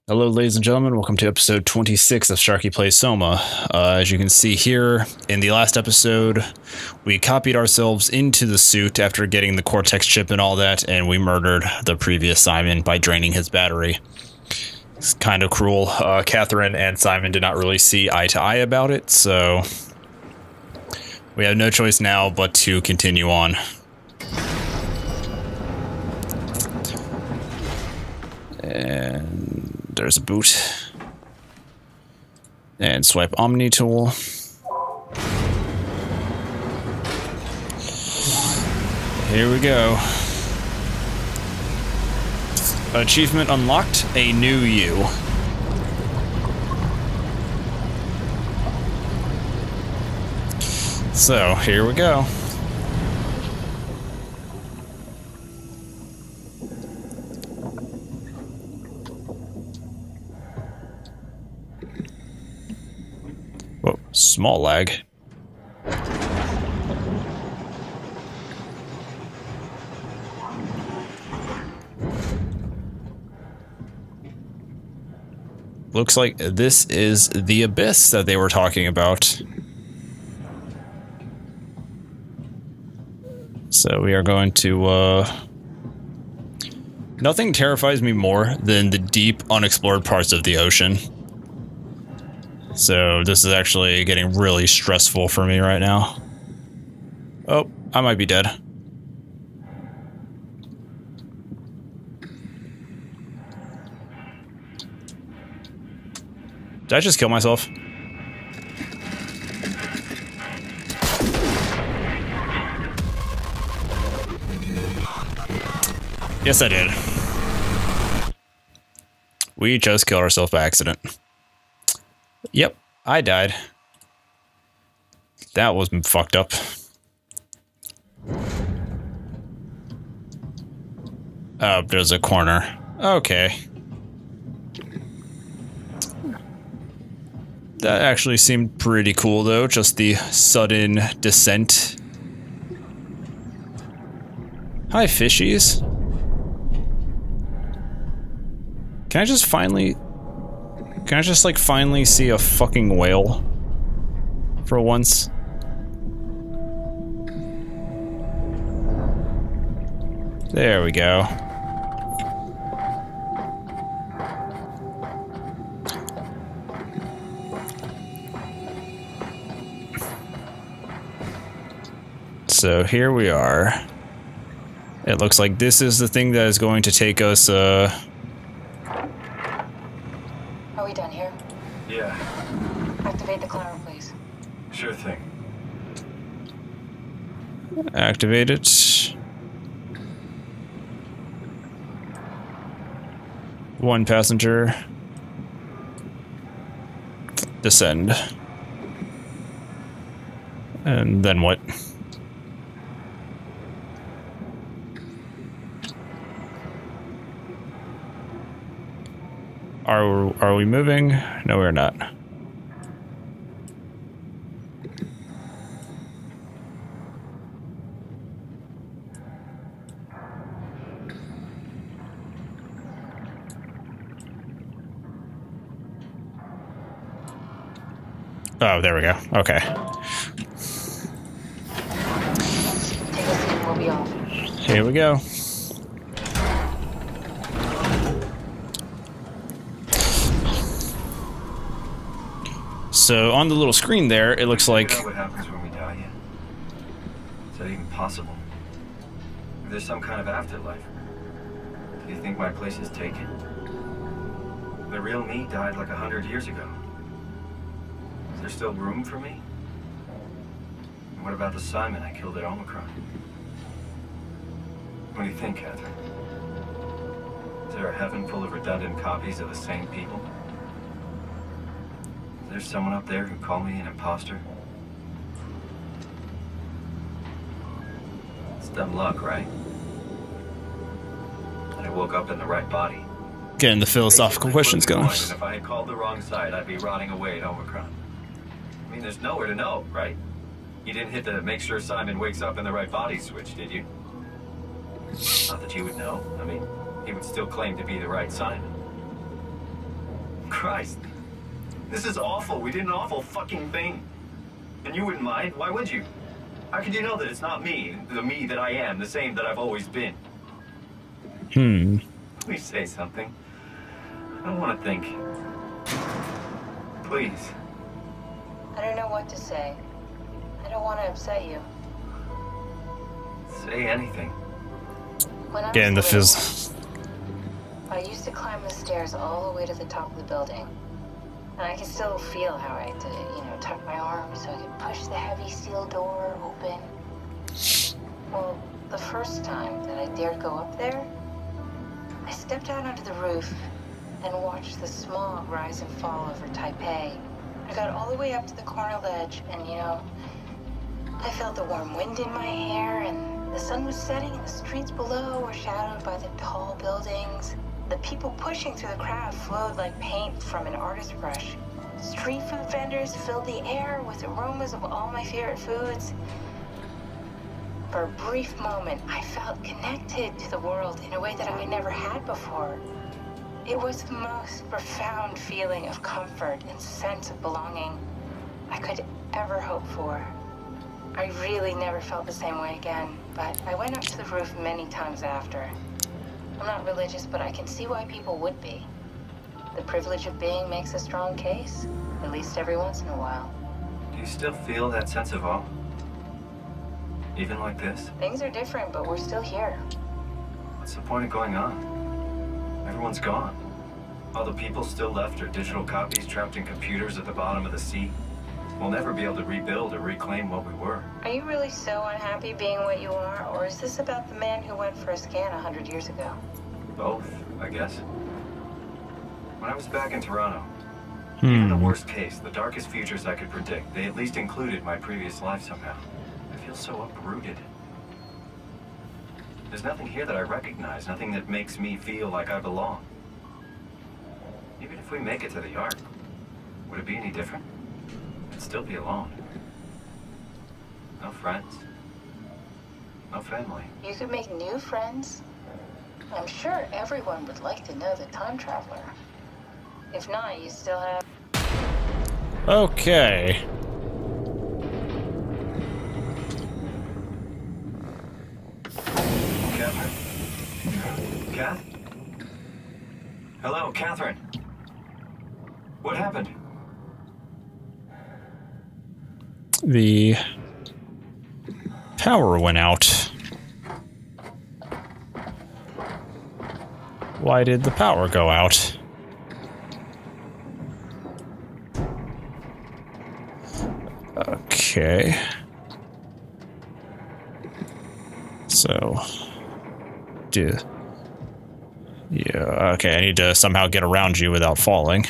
Hello, ladies and gentlemen. Welcome to episode 26 of Sharky Plays Soma. As you can see here, in the last episode, we copied ourselves into the suit after getting the Cortex chip and all that, and we murdered the previous Simon by draining his battery. It's kind of cruel. Catherine and Simon did not really see eye to eye about it, so we have no choice now but to continue on. And there's a boot. And swipe Omni tool. Here we go. Achievement unlocked, a new you. So, here we go. Whoa, small lag. Looks like this is the abyss that they were talking about. So we are going to, nothing terrifies me more than the deep, unexplored parts of the ocean. So this is actually getting really stressful for me right now. Oh, I might be dead. Did I just kill myself? Yes, I did. We just killed ourselves by accident. Yep, I died. That was fucked up. Oh, there's a corner. Okay. That actually seemed pretty cool, though. Just the sudden descent. Hi, fishies. Can I just finally... Can I just, like, finally see a fucking whale? For once? There we go. So here we are. It looks like this is the thing that is going to take us, Are we done here? Yeah. Activate the clamor, please. Sure thing. activate it. One passenger. Descend. And then what? Are we moving? No, we're not. Oh, there we go. Okay. Take a seat and we'll be off. Here we go. So on the little screen there, it looks like... You know what happens when we die yet? Is that even possible? If there's some kind of afterlife, do you think my place is taken? The real me died like 100 years ago. Is there still room for me? And what about the Simon I killed at Omicron? What do you think, Catherine? Is there a heaven full of redundant copies of the same people? Is there someone up there who called me an imposter? It's dumb luck, right? And I woke up in the right body. Getting the philosophical questions going. And if I had called the wrong side, I'd be rotting away at Omicron. I mean, there's nowhere to know, right? You didn't hit the make sure Simon wakes up in the right body switch, did you? Not that you would know. I mean, he would still claim to be the right Simon. Christ. This is awful. We did an awful fucking thing. And you wouldn't mind? Why would you? How could you know that it's not me, the me that I am, the same that I've always been? Please say something. I don't want to think. Please. I don't know what to say. I don't want to upset you. Say anything. When I Getting the was little, fizz. I used to climb the stairs all the way to the top of the building. And I can still feel how I had to, tuck my arm so I could push the heavy steel door open. Well, the first time that I dared go up there, I stepped out onto the roof and watched the smog rise and fall over Taipei. I got all the way up to the corner ledge and, I felt the warm wind in my hair and the sun was setting and the streets below were shadowed by the tall buildings. The people pushing through the crowd flowed like paint from an artist's brush. Street food vendors filled the air with aromas of all my favorite foods. For a brief moment, I felt connected to the world in a way that I never had before. It was the most profound feeling of comfort and sense of belonging I could ever hope for. I really never felt the same way again, but I went up to the roof many times after. I'm not religious, but I can see why people would be. The privilege of being makes a strong case, at least every once in a while. Do you still feel that sense of awe? Even like this? Things are different, but we're still here. What's the point of going on? Everyone's gone. All the people still left are digital copies trapped in computers at the bottom of the sea. We'll never be able to rebuild or reclaim what we were. Are you really so unhappy being what you are, or is this about the man who went for a scan 100 years ago? Both, I guess. When I was back in Toronto, even the worst case, the darkest futures I could predict, they at least included my previous life somehow. I feel so uprooted. There's nothing here that I recognize, nothing that makes me feel like I belong. Even if we make it to the Ark, would it be any different? I'd still be alone. No friends. No family. You could make new friends. I'm sure everyone would like to know the time traveler. If not, you still have... Okay. Catherine? Kath? Hello, Catherine. What happened? The power went out. Why did the power go out? Okay. So, yeah, okay, I need to somehow get around you without falling.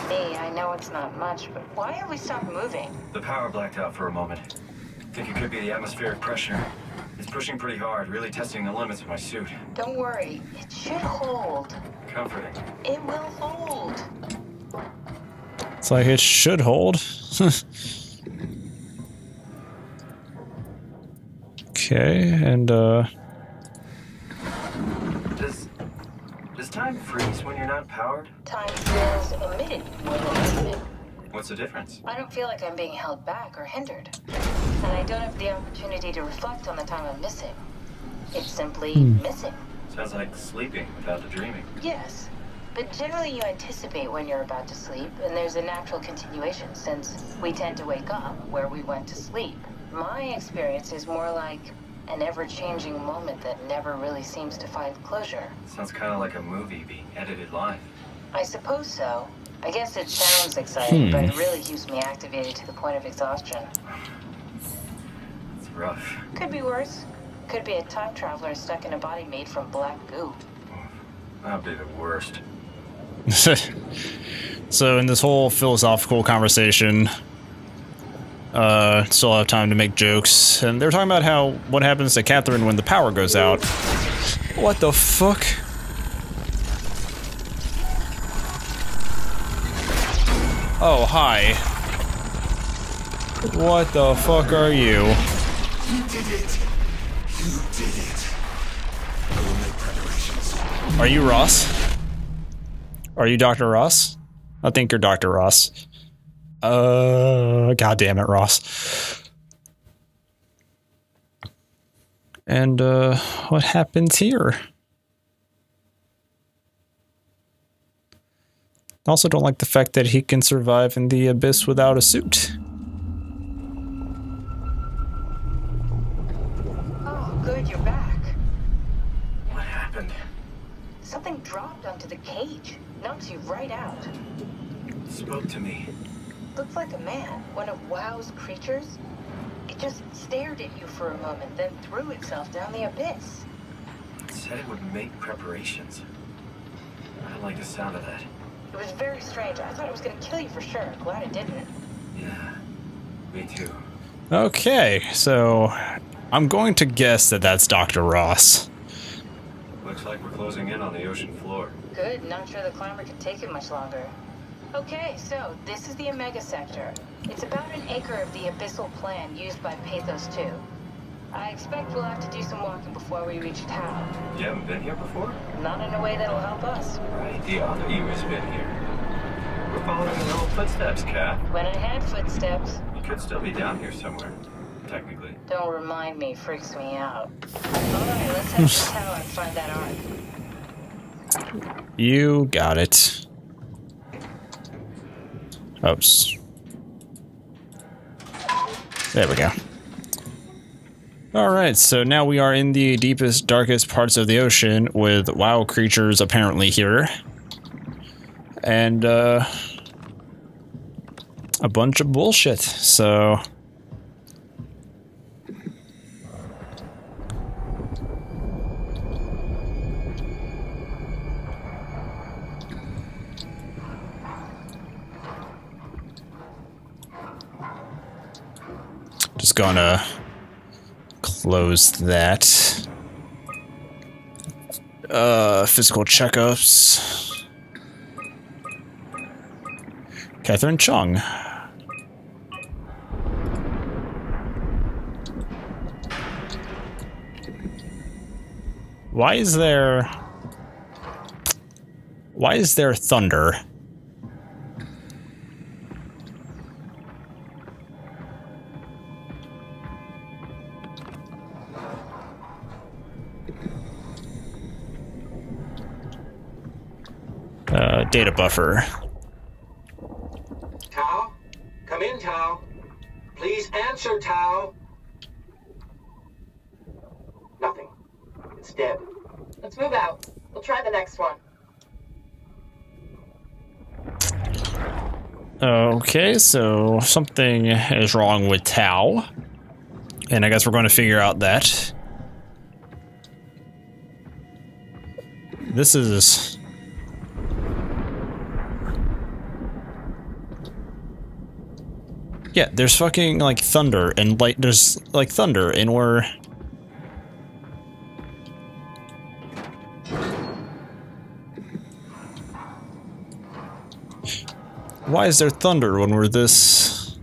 Hey, I know it's not much, but why have we stopped moving? The power blacked out for a moment. Think it could be the atmospheric pressure. It's pushing pretty hard, really testing the limits of my suit. Don't worry, it should hold. Comforting. It will hold. It's like it should hold. Okay, and Does time freeze when you're not powered? Time feels omitted more than needed. What's the difference? I don't feel like I'm being held back or hindered. And I don't have the opportunity to reflect on the time I'm missing. It's simply missing. Sounds like sleeping without the dreaming. Yes, but generally you anticipate when you're about to sleep, and there's a natural continuation since we tend to wake up where we went to sleep. My experience is more like an ever-changing moment that never really seems to find closure. Sounds kind of like a movie being edited live. I suppose so. I guess it sounds exciting, but it really keeps me activated to the point of exhaustion. It's rough. Could be worse. Could be a time traveler stuck in a body made from black goo. That'd be the worst. So in this whole philosophical conversation, still have time to make jokes, and they're talking about what happens to Catherine when the power goes out. What the fuck? Oh, hi. What the fuck are you? You did it. You did it. Are you Ross? Are you Dr. Ross? I think you're Dr. Ross. God damn it, Ross. And, what happens here? Also don't like the fact that he can survive in the abyss without a suit. Oh, good, you're back. What happened? Something dropped onto the cage. Knocks you right out. It spoke to me. Looked like a man, one of WoW's creatures. It just stared at you for a moment, then threw itself down the abyss. It said it would make preparations. I don't like the sound of that. It was very strange. I thought it was going to kill you for sure. Glad it didn't. Yeah, me too. Okay, so I'm going to guess that that's Dr. Ross. Looks like we're closing in on the ocean floor. Good. Not sure the climber can take it much longer. Okay, so this is the Omega Sector. It's about an acre of the abyssal plan used by Pathos 2. I expect we'll have to do some walking before we reach town. You haven't been here before? Not in a way that'll help us. Right, the other you has been here. We're following your little footsteps, Kat. When I had footsteps. You could still be down here somewhere, technically. Don't remind me, freaks me out. Alright, let's head to the tower and find that ark. You got it. Oops. There we go. Alright, so now we are in the deepest, darkest parts of the ocean with WoW creatures apparently here. And, a bunch of bullshit, so... Just gonna close that. Physical checkups. Catherine Chung. Why is there thunder? Data buffer. Tao? Come in, Tao. Please answer, Tao. Nothing. It's dead. Let's move out. We'll try the next one. Okay, so something is wrong with Tao. And I guess we're going to figure out that. This is... Yeah, there's fucking, like, thunder, and, like, there's, like, thunder, and we're... Why is there thunder when we're this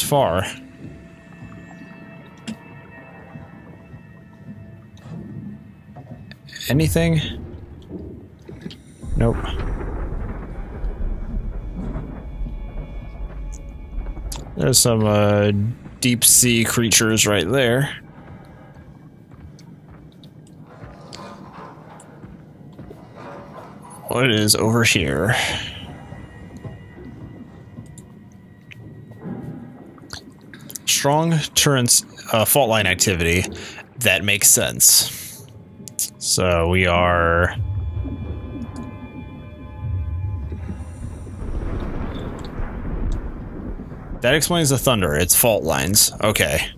far? Anything? Nope. There's some deep sea creatures right there. What is over here? Strong turrets, fault line activity. That makes sense. So we are... That explains the thunder. It's fault lines. Okay.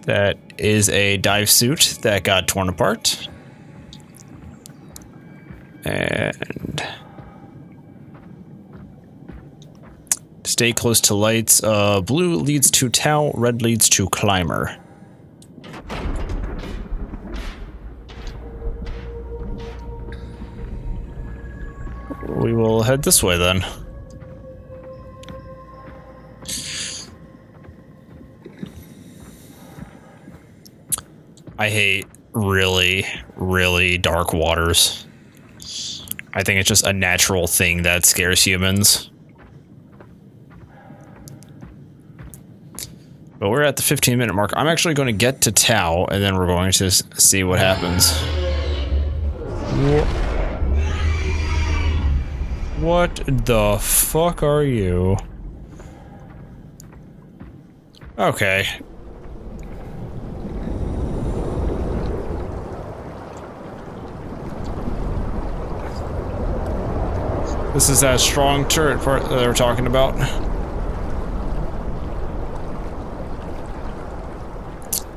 That is a dive suit that got torn apart. And... Stay close to lights. Blue leads to Tau, red leads to Climber. we will head this way then. I hate really, really dark waters. I think it's just a natural thing that scares humans. But we're at the 15-minute mark. I'm actually going to get to Tau, and then we're going to see what happens. What the fuck are you? Okay. This is that strong turret part that they were talking about.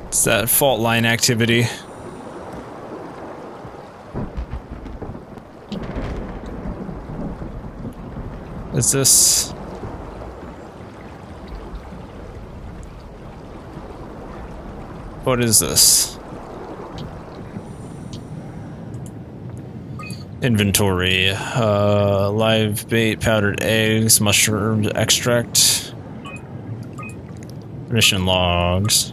It's that fault line activity. Is this... What is this? Inventory. Live bait, powdered eggs, mushroom extract. Mission logs.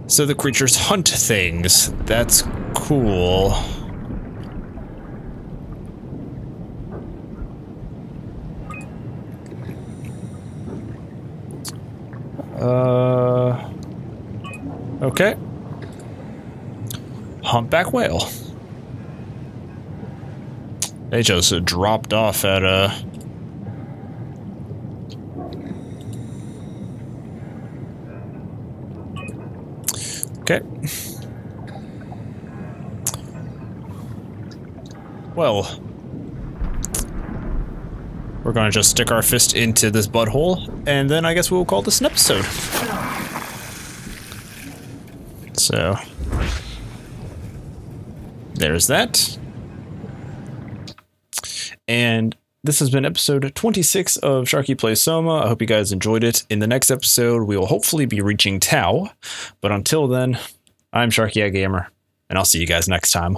So the creatures hunt things. That's cool. Okay. Humpback whale. They just dropped off at Okay. Well, we're gonna just stick our fist into this butthole, and then I guess we'll call this an episode. So, there's that. And this has been episode 26 of Sharky Plays Soma. I hope you guys enjoyed it. In the next episode, we will hopefully be reaching Tau. But until then, I'm SharkyHat Gamer, and I'll see you guys next time.